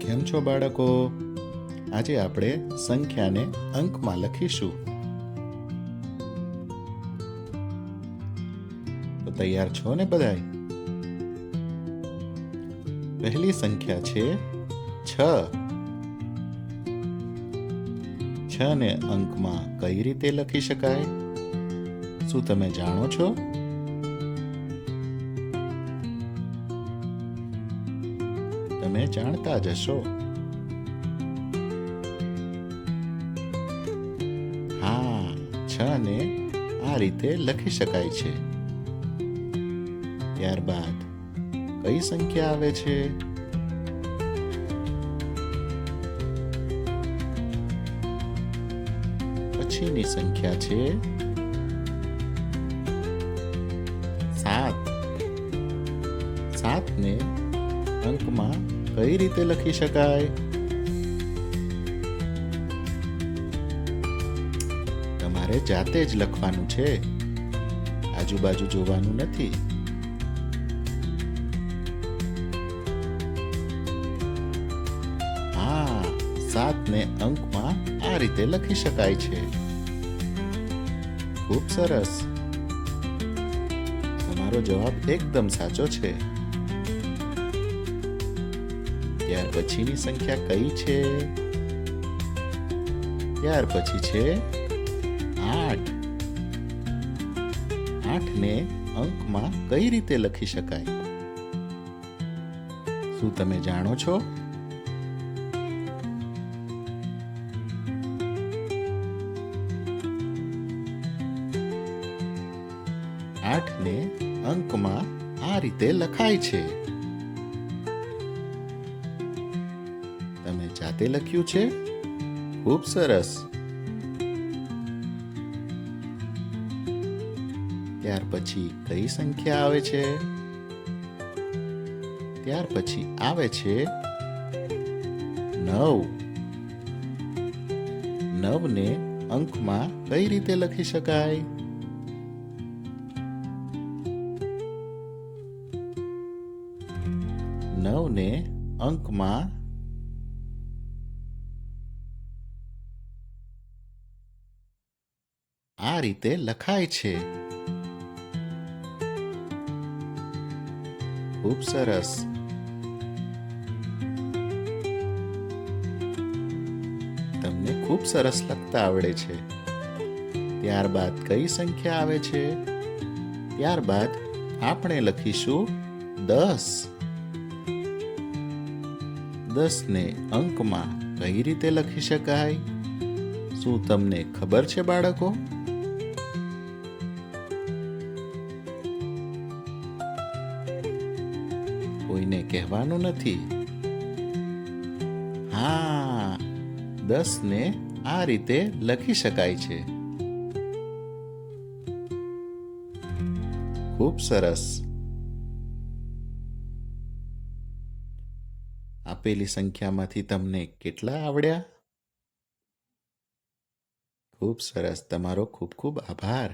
કેમ છો બાળકો? આજે આપણે સંખ્યાને અંકમાં લખીશું. તો તૈયાર છો ને બધાય? પહેલી સંખ્યા છે 6. 6 ને અંકમાં કઈ રીતે લખી શકાય? શું તમે જાણો છો? તમે જાણતા જ હશો. હા, 6 ને આ રીતે લખી શકાય છે. ત્યારબાદ કઈ સંખ્યા આવે છે? પછીની સંખ્યા છે 7. 7 ને અંકમાં કઈ રીતે લખી શકાય? તમારે જાતે જ લખવાનું છે, આજુબાજુ જોવાનું નથી. હા, 7 ને અંકમાં આ રીતે લખી શકાય છે. ખૂબ સરસ. તમારો જવાબ એકદમ સાચો છે. ત્યાર પછીની સંખ્યા કઈ છે? ત્યાર પછી છે 8. 8 ને અંકમાં કઈ રીતે લખી શકાય? શું તમે જાણો છો? ને અંકમાં આ રીતે લખાય છે. તમે જાતે લખ્યું છે? ખૂબ સરસ. ત્યાર પછી કઈ સંખ્યા આવે છે? ત્યાર પછી આવે છે 9. 9 ને અંકમાં કઈ રીતે લખી શકાય? ને અંકમાં આ રીતે લખાય છે. ખૂબ સરસ. તમને ખૂબ સરસ લખતા આવડે છે. ત્યારબાદ કઈ સંખ્યા આવે છે? ત્યારબાદ આપણે લખીશું 10. 10 ને અંકમાં કઈ રીતે લખી શકાય? શું તમને ખબર છે બાળકો? કોઈને કહેવાનું નથી. હા, 10 ને આ રીતે લખી શકાય છે. ખૂબ સરસ. આપેલી સંખ્યામાંથી તમને કેટલા આવડ્યા? ખૂબ સરસ. તમારો ખૂબ ખૂબ આભાર.